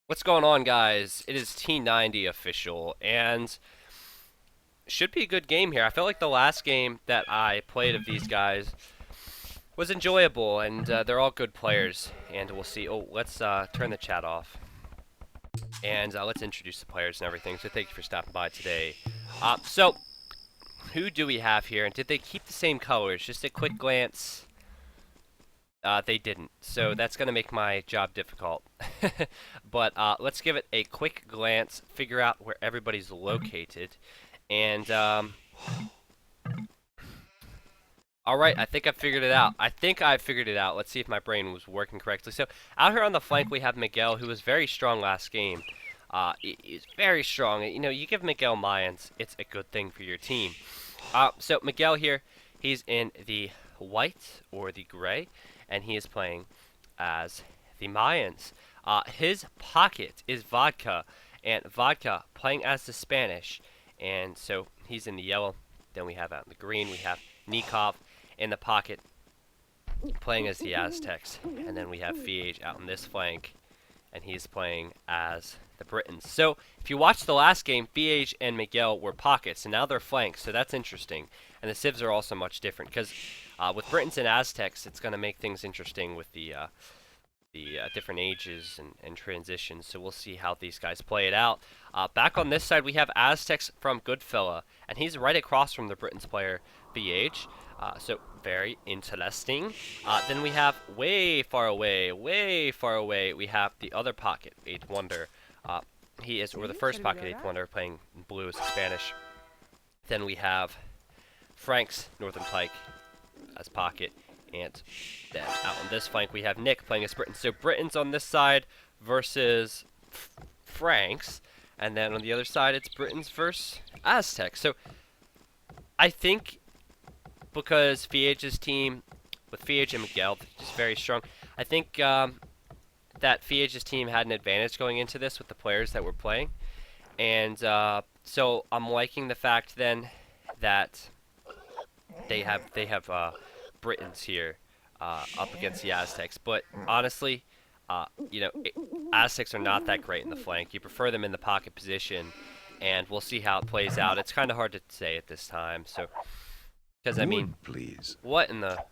What's going on, guys? It is T90 official, and should be a good game here. I felt like the last game that I played of these guys was enjoyable, and they're all good players. And we'll see. Oh, let's turn the chat off, and let's introduce the players and everything. So thank you for stopping by today. So who do we have here, and did they keep the same colors? Just a quick glance. They didn't, so that's going to make my job difficult. But let's give it a quick glance, figure out where everybody's located. And, alright, I think I figured it out. Let's see if my brain was working correctly. So, out here on the flank, we have Miguel, who was very strong last game. He's very strong. You know, you give Miguel Mayans, it's a good thing for your team. So, Miguel here, he's in the white or the gray, and he is playing as the Mayans. His pocket is Vodka, and Vodka playing as the Spanish, and so he's in the yellow. Then we have out in the green, we have Nikov in the pocket playing as the Aztecs, and then we have Fiege out on this flank, and he's playing as the Britons. So if you watch the last game, Fiege and Miguel were pockets, and now they're flanks, so that's interesting. And the civs are also much different, because with Britons and Aztecs, it's going to make things interesting with the different ages and transitions, so we'll see how these guys play it out. Back on this side, we have Aztecs from Goodfella, and he's right across from the Britons player, BH. So very interesting. Then we have way far away, we have the other pocket, Eighth Wonder. He is, or the first pocket, Eighth Wonder, playing blue as Spanish. Then we have Frank's Northern Pike as pocket. And then out on this flank, we have Nick playing as Britons. So Britons on this side versus Franks. And then on the other side, it's Britons versus Aztecs. So I think because Fiege's team, with Fiege and Miguel, is very strong, I think that Fiege's team had an advantage going into this with the players that were playing. And so I'm liking the fact then that they have Britons here up against the Aztecs, but honestly, you know, Aztecs are not that great in the flank. You prefer them in the pocket position, and we'll see how it plays out. It's kind of hard to say at this time, so because I mean, please. what in the?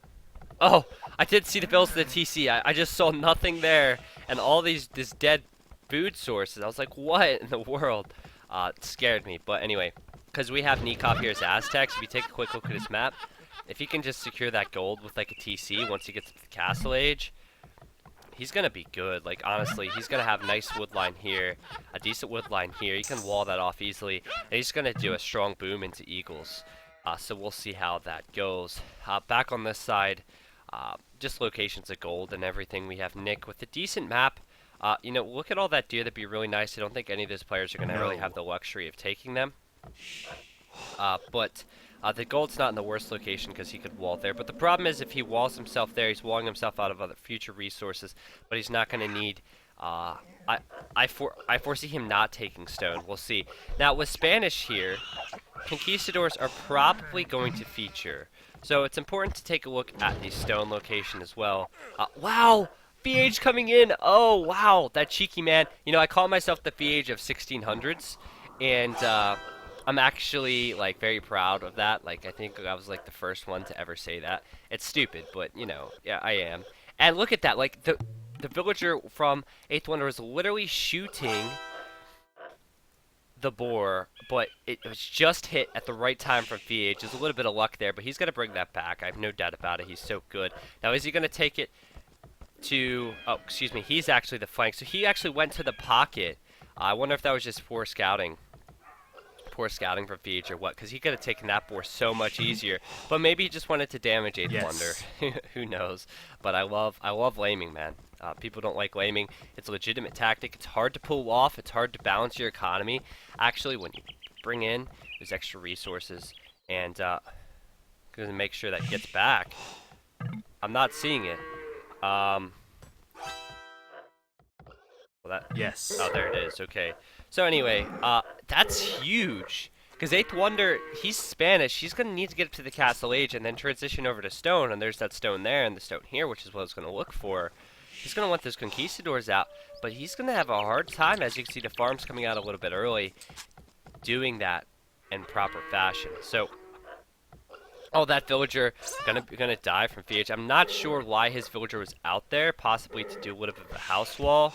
Oh, I did see the bills to the TC. I just saw nothing there, and all this dead food sources. I was like, what in the world? It scared me, but anyway, because we have Nikov here as Aztecs. If you take a quick look at his map. If he can just secure that gold with like a TC once he gets to the Castle Age, he's going to be good. Like, honestly, he's going to have nice wood line here, a decent wood line here. He can wall that off easily, and he's going to do a strong boom into Eagles. So we'll see how that goes. Back on this side, just locations of gold and everything. We have Nick with a decent map. You know, look at all that deer. That'd be really nice. I don't think any of those players are going to really have the luxury of taking them. But the gold's not in the worst location because he could wall there. But the problem is if he walls himself there, he's walling himself out of other future resources. But he's not going to need... I foresee him not taking stone. We'll see. Now, with Spanish here, conquistadors are probably going to feature. So it's important to take a look at the stone location as well. Wow! VH coming in! Oh, wow! That cheeky man. You know, I call myself the VH of 1600s. And, I'm actually, like, very proud of that. Like, I think I was, like, the first one to ever say that. It's stupid, but, you know, yeah, I am. And look at that. Like, the villager from 8th Wonder was literally shooting the boar, but it was just hit at the right time from VH. There's a little bit of luck there, but he's going to bring that back. I have no doubt about it. He's so good. Now, is he going to take it to... Oh, excuse me. He's actually the flank. So he actually went to the pocket. I wonder if that was just poor scouting. Poor scouting from Fiege or what, because he could have taken that boar so much easier. But maybe he just wanted to damage 8th Wonder. Who knows? But I love laming, man. People don't like laming. It's a legitimate tactic. It's hard to pull off. It's hard to balance your economy. Actually, when you bring in those extra resources and gonna make sure that gets back. I'm not seeing it. Well, that. Yes. Oh, there it is. Okay. So anyway, that's huge. Because 8th Wonder, he's Spanish. He's going to need to get up to the Castle Age and then transition over to stone. And there's that stone there and the stone here, which is what I was going to look for. He's going to want those conquistadors out, but he's going to have a hard time, as you can see the farms coming out a little bit early, doing that in proper fashion. So, oh, that villager gonna die from VH. I'm not sure why his villager was out there, possibly to do a little bit of a house wall,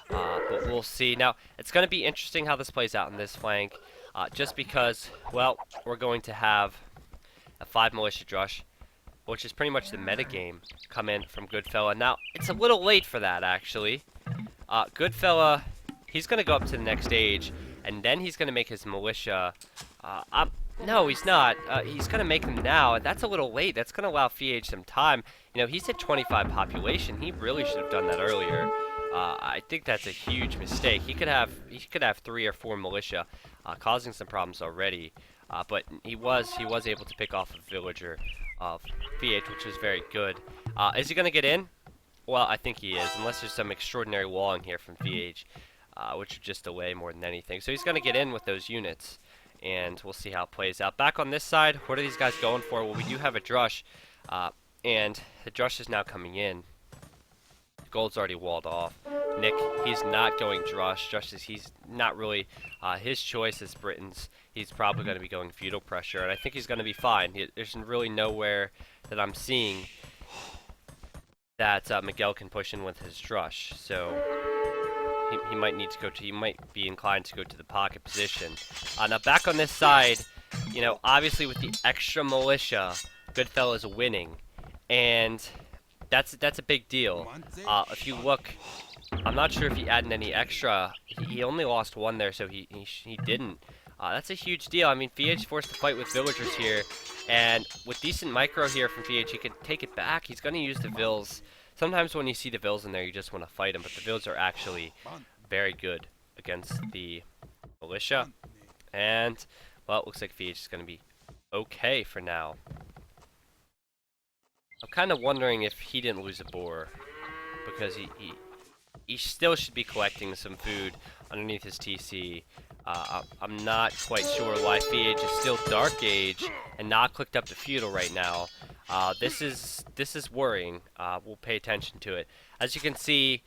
but we'll see. Now, it's gonna be interesting how this plays out in this flank, just because, well, we're going to have a 5 militia drush, which is pretty much the meta game, come in from Goodfella. Now, it's a little late for that, actually. Goodfella, he's gonna go up to the next stage, and then he's gonna make his militia. No, he's not. He's going to make them now, and that's a little late. That's going to allow VH some time. You know, he's at 25 population. He really should have done that earlier. I think that's a huge mistake. He could have 3 or 4 militia, causing some problems already. But he was able to pick off a villager of VH, which was very good. Is he going to get in? Well, I think he is, unless there's some extraordinary walling here from VH, which would just delay more than anything. So he's going to get in with those units. And we'll see how it plays out. Back on this side, what are these guys going for? Well, we do have a drush, and the drush is now coming in. Gold's already walled off. Nick, he's not going drush. He's not really his choice is Britain's. He's probably going to be going feudal pressure, and I think he's going to be fine. There's really nowhere that I'm seeing that Miguel can push in with his drush. So he might need to he might be inclined to go to the pocket position. Now back on this side, you know, obviously with the extra militia, Goodfella's winning, and that's a big deal. If you look, I'm not sure if he added any extra. He only lost 1 there, so he didn't. That's a huge deal. I mean, VH forced to fight with villagers here, and with decent micro here from VH, he can take it back. He's going to use the vills. Sometimes when you see the vills in there, you just want to fight them, but the vills are actually very good against the militia. And, well, it looks like VH is going to be okay for now. I'm kind of wondering if he didn't lose a boar, because he still should be collecting some food underneath his TC. I'm not quite sure why VH is still Dark Age and not clicked up to Feudal right now. This is worrying. We'll pay attention to it. As you can see,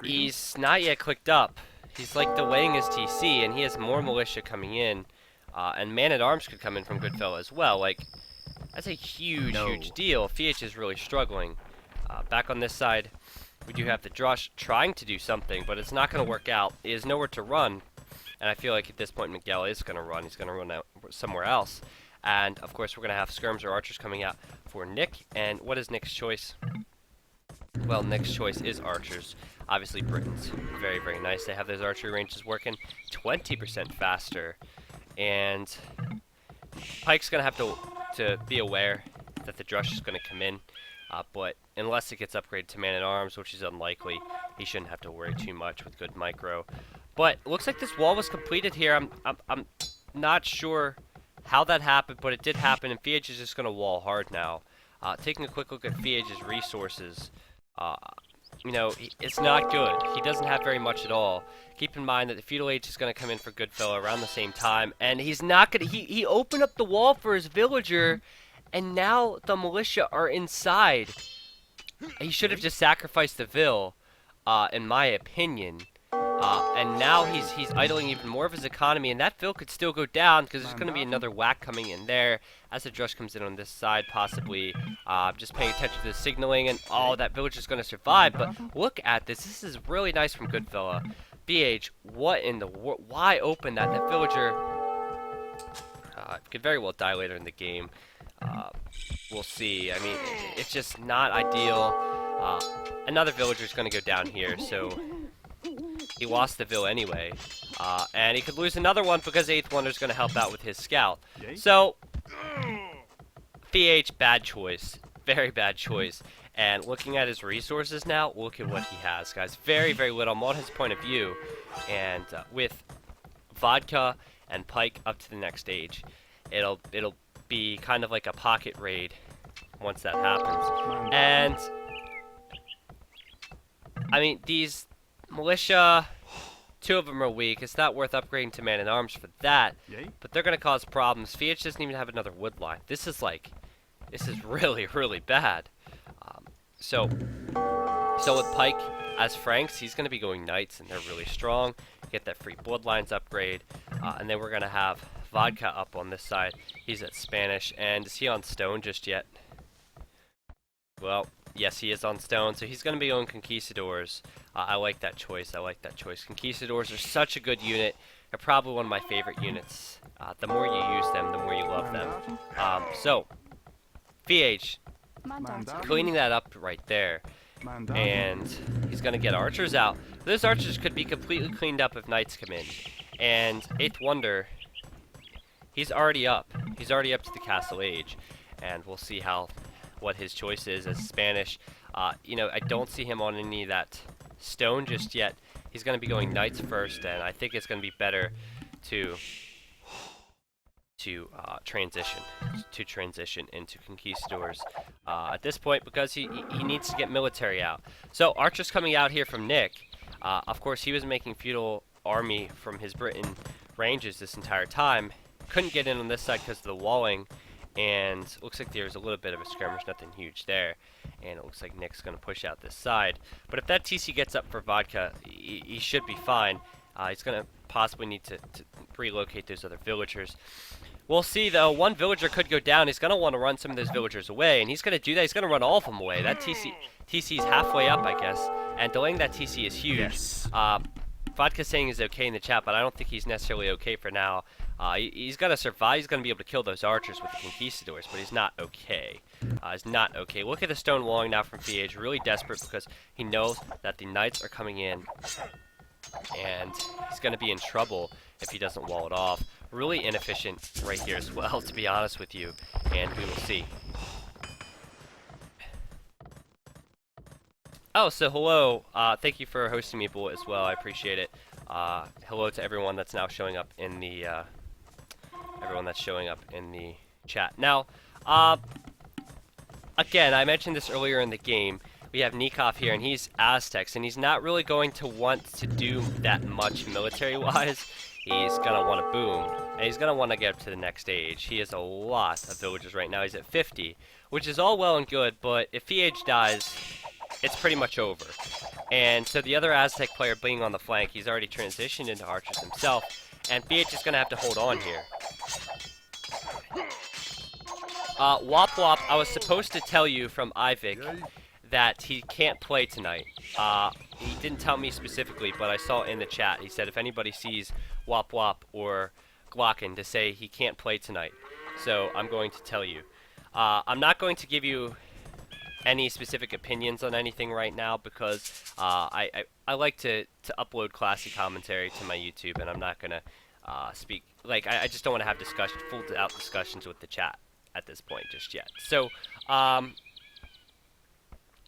he's not yet clicked up. He's like delaying his TC, and he has more militia coming in, and man-at-arms could come in from Goodfella as well. Like, that's a huge deal. VH is really struggling. Back on this side, we do have the drush trying to do something, but it's not going to work out. He has nowhere to run, and I feel like at this point Miguel is going to run. He's going to run out somewhere else. And, of course, we're going to have skirms or archers coming out for Nick. And what is Nick's choice? Well, Nick's choice is archers. Obviously, Britain's very, very nice. They have those archery ranges working 20% faster. And Pike's going to have to be aware that the drush is going to come in. But unless it gets upgraded to man-at-arms, which is unlikely, he shouldn't have to worry too much with good micro. But it looks like this wall was completed here. I'm not sure how that happened, but it did happen, and VH is just going to wall hard now. Taking a quick look at VH's resources, you know, it's not good. He doesn't have very much at all. Keep in mind that the Feudal Age is going to come in for Goodfella around the same time, and he's not going to... He opened up the wall for his villager, and now the militia are inside. He should have just sacrificed the Vil, in my opinion. And now he's idling even more of his economy, and that Vil could still go down because there's going to be another whack coming in there as the drush comes in on this side, possibly. Just paying attention to the signaling, and oh, that village is going to survive. But look at this. This is really nice from Goodfella. BH, what in the world? Why open that? That villager could very well die later in the game. We'll see. I mean, it's just not ideal. Another villager is going to go down here, so he lost the Vil anyway. And he could lose another one because 8th Wonder is going to help out with his scout. So, VH, bad choice. Very bad choice. And looking at his resources now, look at what he has, guys. Very, very little on his point of view. And with Vodka and Pike up to the next stage, it'll be kind of like a pocket raid once that happens. And I mean, these militia, 2 of them are weak. It's not worth upgrading to man-at-arms for that, but they're going to cause problems. VH doesn't even have another wood line. This is really, really bad. So So with Pike as Franks, he's going to be going Knights, and they're really strong. Get that free Bloodlines upgrade, and then we're going to have Vodka up on this side. He's at Spanish, and is he on Stone just yet? Well, yes, he is on Stone, so he's going to be going Conquistadors. I like that choice. I like that choice. Conquistadors are such a good unit. They're probably one of my favorite units. The more you use them, the more you love them. So, VH, cleaning that up right there. And he's going to get archers out. Those archers could be completely cleaned up if knights come in. And 8th Wonder, he's already up. He's already up to the Castle Age. And we'll see what his choice is as Spanish. You know, I don't see him on any of that stone just yet. He's going to be going knights first, and I think it's going to be better to transition into Conquistadors at this point, because he needs to get military out. So archers coming out here from Nick. Of course, he was making feudal army from his Britain ranges this entire time. Couldn't get in on this side because of the walling, and looks like there's a little bit of a skirmish, nothing huge there. And it looks like Nick's going to push out this side. But if that TC gets up for Vodka, he should be fine. He's going to possibly need to relocate those other villagers. We'll see, though. One villager could go down. He's going to want to run some of those villagers away, and he's going to do that. He's going to run all of them away. That TC's halfway up, I guess, and delaying that TC is huge. Yes. Vodka's saying he's okay in the chat, but I don't think he's necessarily okay for now. He's going to survive. He's going to be able to kill those archers with the Conquistadors, but he's not okay. He's not okay. Look at the stone walling now from VH. Really desperate because he knows that the knights are coming in, and he's going to be in trouble if he doesn't wall it off. Really inefficient right here as well, to be honest with you, and we will see. Oh, so hello. Thank you for hosting me, Bullet, as well. I appreciate it. Hello to everyone that's now showing up in the chat. Now, again, I mentioned this earlier in the game. We have Nikov here, and he's Aztecs, and he's not really going to want to do that much military-wise. He's going to want to boom, and he's going to want to get up to the next stage. He has a lot of villagers right now. He's at 50, which is all well and good, but if VH dies, it's pretty much over. And so the other Aztec player being on the flank, he's already transitioned into archers himself, and VH is going to have to hold on here. Wop Wop, I was supposed to tell you from Ivik that he can't play tonight. He didn't tell me specifically, but I saw in the chat. He said if anybody sees Wop Wop or Glocken to say he can't play tonight. So I'm going to tell you. I'm not going to give you any specific opinions on anything right now because I like to upload classy commentary to my YouTube, and I'm not going to speak. Like, I just don't want to have full-out discussions with the chat at this point just yet. So,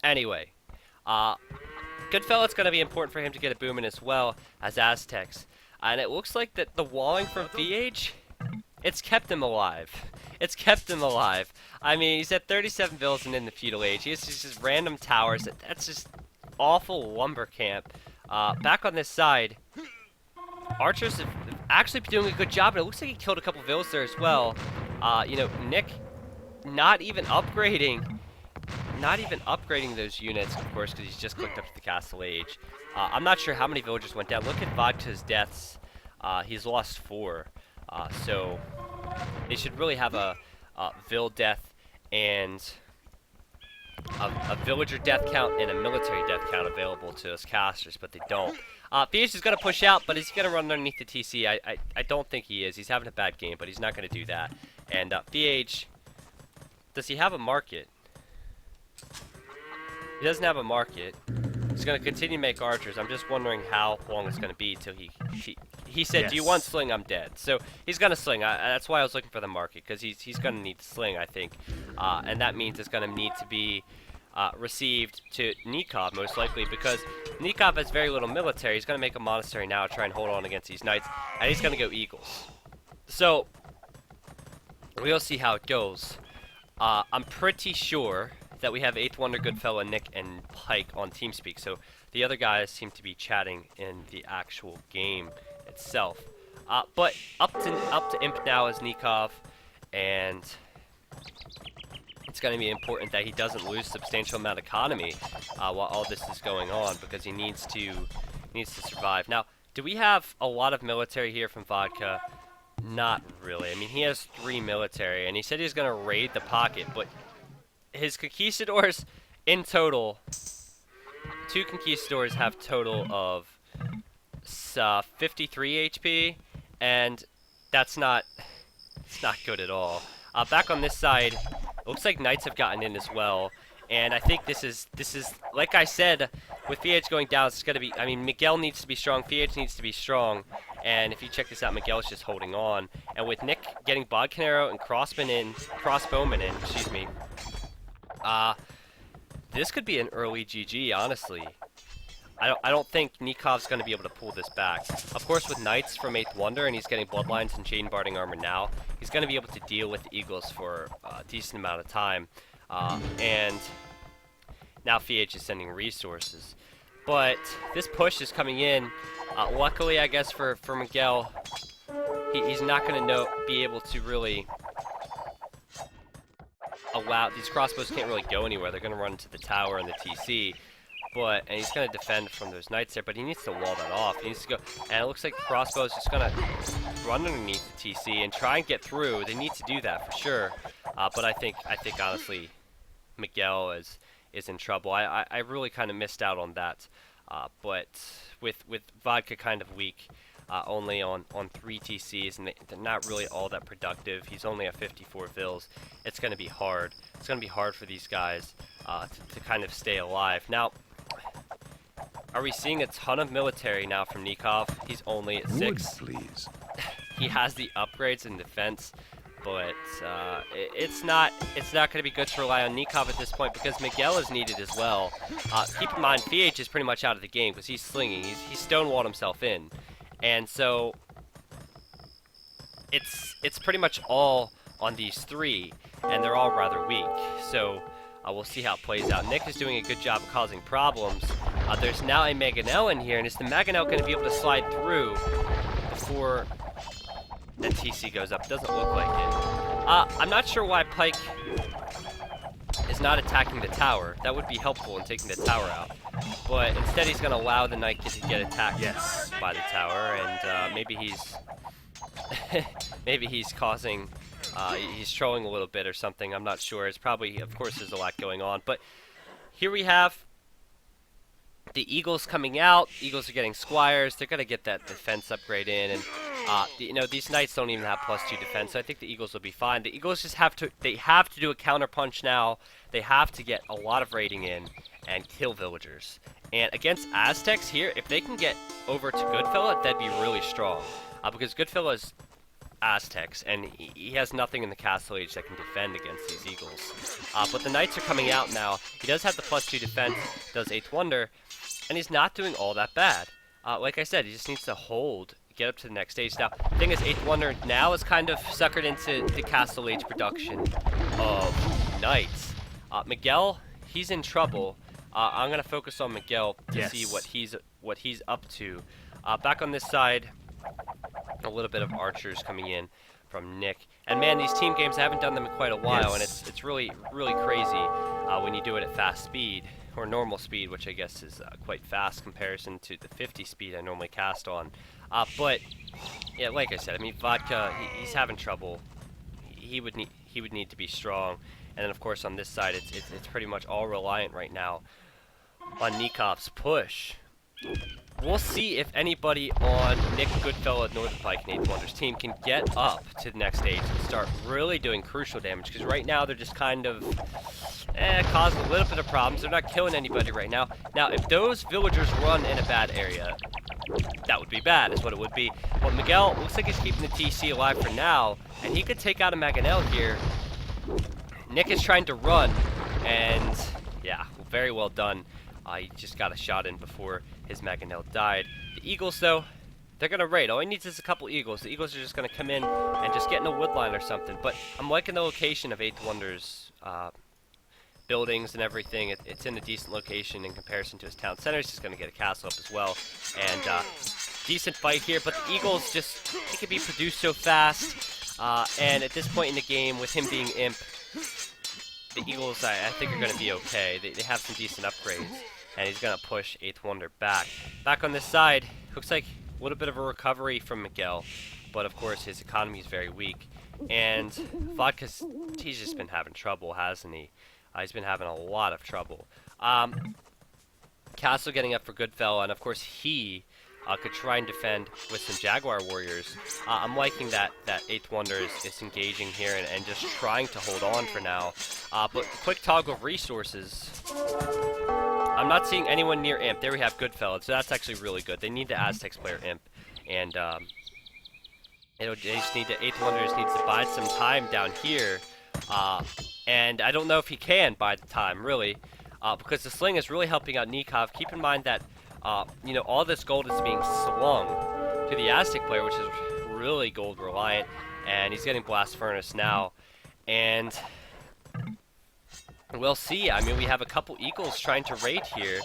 anyway, Goodfella's going to be important for him to get a boom in as well as Aztecs. And it looks like that the walling from VH, it's kept him alive. It's kept him alive. I mean, he's at 37 villas and in the feudal age. He has just random towers. That's just awful lumber camp. Back on this side, archers have actually been doing a good job, and it looks like he killed a couple villas there as well. You know, Nick not even upgrading those units, of course, because he's just clicked up to the Castle Age. I'm not sure how many villagers went down. Look at Vodka's deaths. He's lost 4. So they should really have a Vill death and a villager death count and a military death count available to us casters, but they don't. VH is going to push out, but he's going to run underneath the TC. I don't think he is. He's having a bad game, but he's not going to do that. And VH, does he have a market? He doesn't have a market. He's going to continue to make archers. I'm just wondering how long it's going to be till he said, yes. Do you want sling? I'm dead. So he's going to sling. That's why I was looking for the market, because he's going to need to sling, I think. And that means it's going to need to be received to Nikov, most likely, because Nikov has very little military. He's going to make a monastery now to try and hold on against these knights, and he's going to go eagles. So we'll see how it goes. I'm pretty sure that we have 8th Wonder, Goodfella, Nick, and Pike on TeamSpeak, so the other guys seem to be chatting in the actual game itself. But up to imp now is Nikov, and it's going to be important that he doesn't lose substantial amount of economy while all this is going on, because he needs to survive. Now, do we have a lot of military here from Vodka? Not really. I mean, he has 3 military, and he said he's going to raid the pocket, but his conquistadors in total, 2 conquistadors have total of 53 HP, and it's not good at all. Back on this side, it looks like Knights have gotten in as well, and I think this is like I said, with FH going down, it's gonna be. I mean, Miguel needs to be strong, FH needs to be strong, and if you check this out, Miguel's just holding on, and with Nick getting Bodcanero and Crossbowman in, excuse me, this could be an early GG, honestly. I don't think Nikov's going to be able to pull this back. Of course, with Knights from 8th Wonder, and he's getting Bloodlines and Chain Barding Armor now, he's going to be able to deal with the Eagles for a decent amount of time. And now FH is sending resources. But this push is coming in. Luckily, I guess, for Miguel, he's not going to be able to really allow... These crossbows can't really go anywhere. They're going to run into the tower and the TC. And he's going to defend from those Knights there, but he needs to wall that off. He needs to go, and it looks like Crossbow is just going to run underneath the TC and try and get through. They need to do that for sure. But I think honestly, Miguel is in trouble. I really kind of missed out on that. But with Vodka kind of weak, only on 3 TCs, and they're not really all that productive. He's only at 54 vills. It's going to be hard. It's going to be hard for these guys to kind of stay alive. Now, are we seeing a ton of military now from Nikov? He's only at 6. Please. He has the upgrades in defense, but it's not going to be good to rely on Nikov at this point, because Miguel is needed as well. Keep in mind, FH is pretty much out of the game because he's slinging. He's stonewalled himself in, and so it's pretty much all on these 3, and they're all rather weak. So we'll see how it plays out. Nick is doing a good job of causing problems. There's now a Mangonel in here, and is the Mangonel going to be able to slide through before the TC goes up? Doesn't look like it. I'm not sure why Pike is not attacking the tower. That would be helpful in taking the tower out. But instead he's going to allow the Knight to get attacked by the tower, and maybe he's causing... he's trolling a little bit or something. I'm not sure. It's probably, of course, there's a lot going on. But here we have the Eagles coming out. Eagles are getting Squires. They're going to get that defense upgrade in. And, you know, these Knights don't even have +2 defense, so I think the Eagles will be fine. The Eagles just have to do a counter punch now. They have to get a lot of raiding in and kill villagers. And against Aztecs here, if they can get over to Goodfella, that'd be really strong. Because Goodfella's Aztecs, and he has nothing in the Castle Age that can defend against these Eagles. But the Knights are coming out now. He does have the +2 defense, does 8th Wonder, and he's not doing all that bad. Like I said, he just needs to hold, get up to the next stage. Now, the thing is, 8th Wonder now is kind of suckered into the Castle Age production of Knights. Miguel, he's in trouble. I'm going to focus on Miguel to see what he's up to. Back on this side, a little bit of archers coming in from Nick. And man, these team games, I haven't done them in quite a while, and it's really, really crazy when you do it at fast speed, or normal speed, which I guess is quite fast comparison to the 50 speed I normally cast on. But yeah, like I said, I mean, Vodka, he's having trouble. He would need to be strong. And then of course on this side, it's pretty much all reliant right now on Nikov's push. We'll see if anybody on Nick Goodfella, Northern Pike, and 8th Wonder's team can get up to the next stage and start really doing crucial damage, because right now they're just kind of causing a little bit of problems. They're not killing anybody right now. Now, if those villagers run in a bad area, that would be bad, is what it would be. But Miguel looks like he's keeping the TC alive for now, and he could take out a Mangonel here. Nick is trying to run, and yeah, very well done. He just got a shot in before his Mangonel died. The Eagles, though, they're going to raid. All he needs is a couple Eagles. The Eagles are just going to come in and just get in a woodline or something. But I'm liking the location of 8th Wonder's buildings and everything. It's in a decent location in comparison to his town center. He's just going to get a castle up as well. And decent fight here. But the Eagles just, he can be produced so fast. And at this point in the game, with him being Imp, the Eagles, I think, are going to be okay. They have some decent upgrades, and he's going to push 8th Wonder back. Back on this side, looks like a little bit of a recovery from Miguel, but of course his economy is very weak. And Vodka's, he's just been having trouble, hasn't he? He's been having a lot of trouble. Castle getting up for Goodfella, and of course he could try and defend with some Jaguar Warriors. I'm liking that 8th Wonder is engaging here and just trying to hold on for now. But quick toggle of resources. I'm not seeing anyone near Imp. There we have Goodfella, so that's actually really good. They need the Aztecs player Imp, and they just need the 8th Wonder just needs to bide some time down here. And I don't know if he can bide the time, really, because the Sling is really helping out Nikov. Keep in mind that you know, all this gold is being slung to the Aztec player, which is really gold reliant, and he's getting Blast Furnace now. And we'll see. I mean, we have a couple Eagles trying to raid here.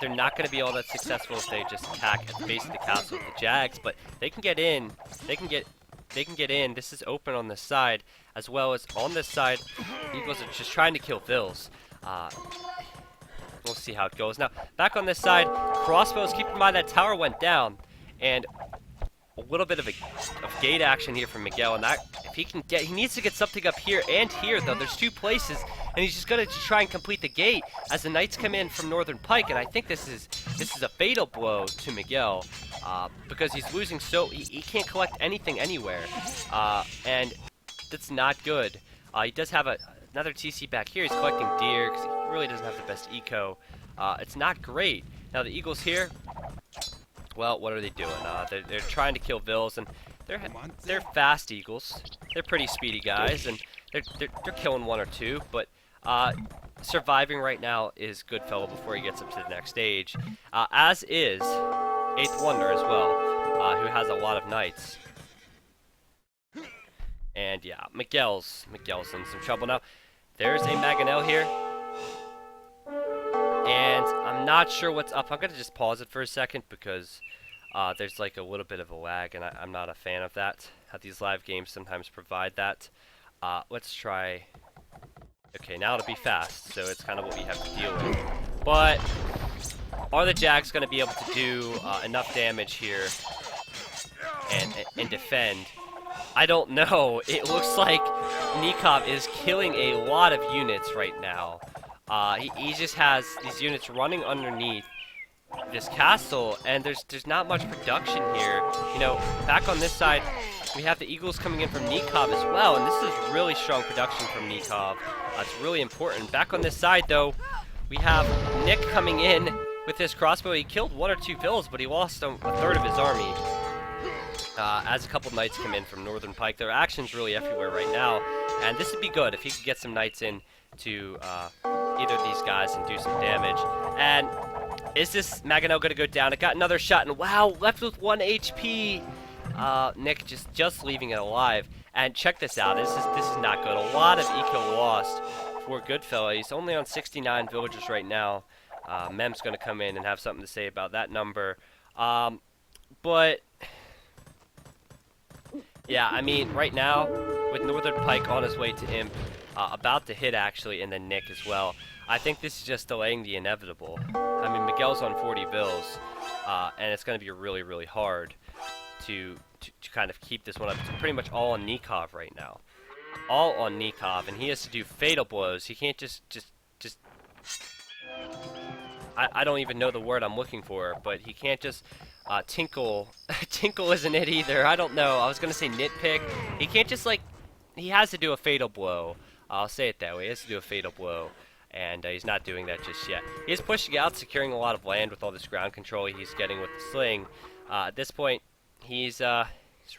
They're not going to be all that successful if they just attack at the base of the castle with the Jags, but they can get in. They can get in. This is open on this side, as well as on this side. Eagles are just trying to kill Vils. We'll see how it goes. Now, back on this side, crossbows, keep in mind that tower went down, and a little bit of gate action here from Miguel, and that, if he can get, he needs to get something up here and here, though. There's 2 places, and he's just going to try and complete the gate as the Knights come in from Northern Pike, and I think this is a fatal blow to Miguel, because he's losing he can't collect anything anywhere, and that's not good. He does have another TC back here. He's collecting deer because he really doesn't have the best eco. It's not great. Now the Eagles here, well, what are they doing? They're trying to kill Vils, and they're fast Eagles. They're pretty speedy guys, and they're killing 1 or 2. But surviving right now is Goodfella before he gets up to the next stage, as is 8th Wonder as well, who has a lot of Knights. And yeah, Miguel's in some trouble now. There's a Mangonel here. And I'm not sure what's up. I'm going to just pause it for a second because there's like a little bit of a lag, and I'm not a fan of that. How these live games sometimes provide that. Let's try. Okay, now it'll be fast, so it's kind of what we have to deal with. But are the Jags going to be able to do enough damage here and defend? I don't know. It looks like Nikov is killing a lot of units right now. He just has these units running underneath this castle, and there's not much production here. You know, back on this side, we have the Eagles coming in from Nikov as well, and this is really strong production from Nikov. It's really important. Back on this side, though, we have Nick coming in with his crossbow. He killed 1 or 2 Vils, but he lost a third of his army. As a couple Knights come in from Northern Pike. Their action's really everywhere right now, and this would be good if he could get some Knights in to either of these guys and do some damage. And is this Mangonel going to go down? It got another shot, and wow, left with 1 HP. Nick just leaving it alive. And check this out. This is not good. A lot of eco lost for Goodfella. He's only on 69 villagers right now. Mem's going to come in and have something to say about that number. But yeah, I mean, right now, with Northern Pike on his way to Imp, about to hit actually, and then Nick as well, I think this is just delaying the inevitable. I mean, Miguel's on 40 Vils, and it's going to be really, really hard to kind of keep this one up. It's pretty much all on Nikov right now. All on Nikov, and he has to do fatal blows. He can't just I don't even know the word I'm looking for, but he can't just tinkle. Tinkle isn't it either. I don't know. I was going to say nitpick. He can't just, like, he has to do a fatal blow. I'll say it that way. He has to do a fatal blow, and he's not doing that just yet. He is pushing out, securing a lot of land with all this ground control he's getting with the sling. At this point, he's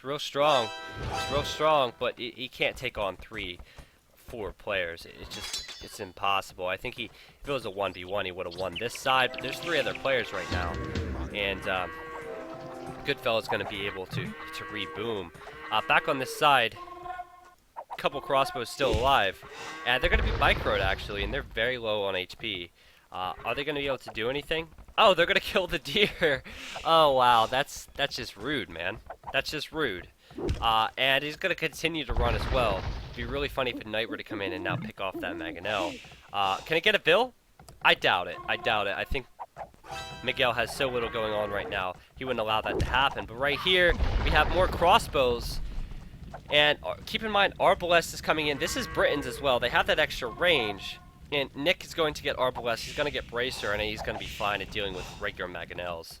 real strong. He's real strong, but he can't take on 3-4 players. It's impossible. I think if it was a 1v1, he would have won this side, but there's 3 other players right now, and Goodfella's going to be able to reboom. Back on this side, a couple crossbows still alive, and they're going to be microed actually, and they're very low on HP. Are they going to be able to do anything? Oh, they're going to kill the deer. Oh wow, that's just rude, man. That's just rude. And he's going to continue to run as well. be really funny if a knight were to come in and now pick off that Mangonel. Can it get a Bill? I doubt it. I doubt it. I think Miguel has so little going on right now, he wouldn't allow that to happen. But right here, we have more crossbows. And keep in mind, Arbalest is coming in. This is Britain's as well. They have that extra range. And Nick is going to get Arbalest. He's going to get Bracer, and he's going to be fine at dealing with regular Mangonels.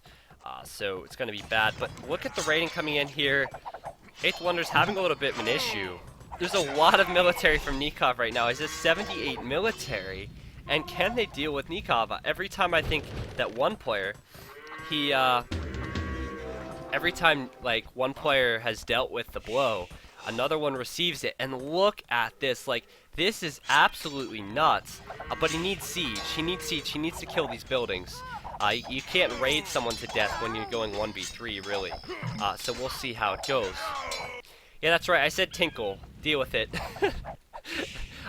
So it's going to be bad. But look at the rating coming in here. Eighth Wonder's having a little bit of an issue. There's a lot of military from Nikov right now. Is this 78 military? And can they deal with Nikov? Every time I think that one player, every time like one player has dealt with the blow, another one receives it. And look at this, like this is absolutely nuts. But he needs siege. He needs siege. He needs to kill these buildings. You can't raid someone to death when you're going 1v3, really. So we'll see how it goes. Yeah, that's right. I said tinkle. Deal with it.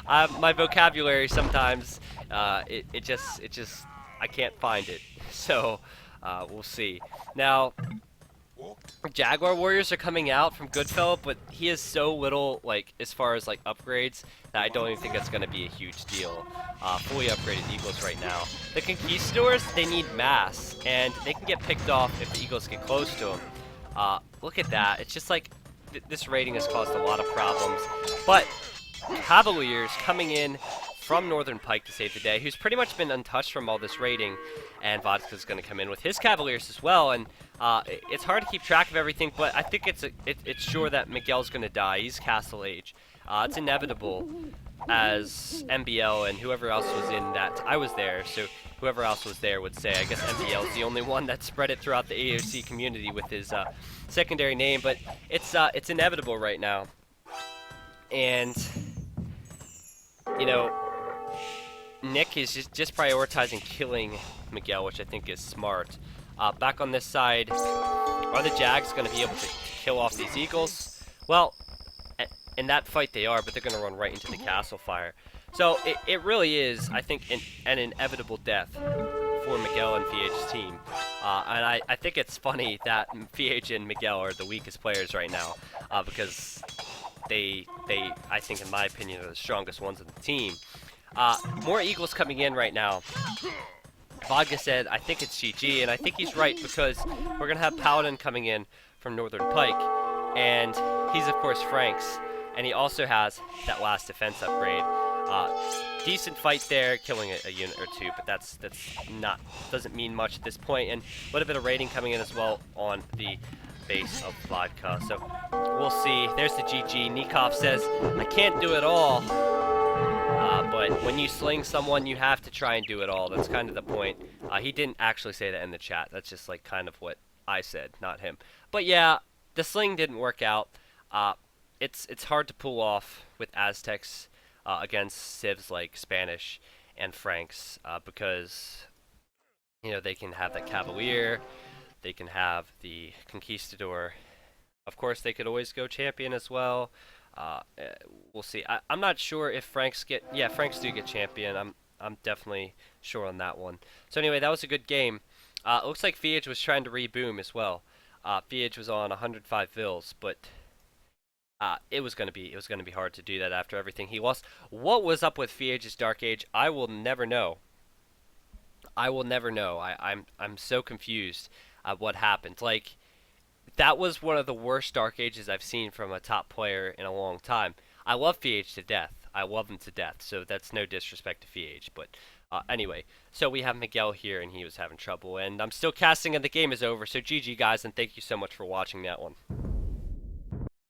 My vocabulary sometimes, it just, I can't find it. So, we'll see. Now, Jaguar Warriors are coming out from Goodfellow, but he has so little, like, as far as, like, upgrades, that I don't even think that's going to be a huge deal. Fully upgraded Eagles right now. The Conquistadors, they need mass, and they can get picked off if the Eagles get close to them. Look at that. It's just like, this raiding has caused a lot of problems. But Cavaliers coming in from Northern Pike to save the day, who's pretty much been untouched from all this raiding, and Vodka's going to come in with his Cavaliers as well, and it's hard to keep track of everything, but I think it's sure that Miguel's going to die. He's Castle Age. It's inevitable, as MBL and whoever else was in that. I was there, so whoever else was there would say. I guess MBL's the only one that spread it throughout the AOC community with his secondary name, but it's inevitable right now. And, you know, Nick is just prioritizing killing Miguel, which I think is smart. Back on this side, are the Jags going to be able to kill off these Eagles? Well, in that fight they are, but they're going to run right into the castle fire. So it really is, I think, an inevitable death for Miguel and VH's team. And I think it's funny that VH and Miguel are the weakest players right now, because they, I think, in my opinion, are the strongest ones in the team. More Eagles coming in right now. Vodka said, I think it's GG, and I think he's right, because we're going to have Paladin coming in from Northern Pike, and he's, of course, Frank's, and he also has that last defense upgrade. Decent fight there, killing a unit or two, but that's doesn't mean much at this point, and a little bit of raiding coming in as well on the base of Vodka, so we'll see. There's the GG. Nikov says, I can't do it all. But when you sling someone, you have to try and do it all. That's kind of the point. He didn't actually say that in the chat. That's just like kind of what I said, not him. But yeah, the sling didn't work out. It's hard to pull off with Aztecs against civs like Spanish and Franks, because you know they can have that Cavalier, they can have the Conquistador. Of course, they could always go champion as well. We'll see. I'm not sure if Franks get... Yeah, Franks do get champion. I'm definitely sure on that one. So anyway, that was a good game. It looks like VH was trying to reboom as well. VH was on 105 vills, but it was gonna be hard to do that after everything he lost. What was up with VH's Dark Age? I will never know. I will never know. I'm so confused at what happened. Like, that was one of the worst Dark Ages I've seen from a top player in a long time. I love VH to death. I love him to death, so that's no disrespect to VH. But anyway, so we have Miguel here, and he was having trouble. And I'm still casting, and the game is over. So GG, guys, and thank you so much for watching that one.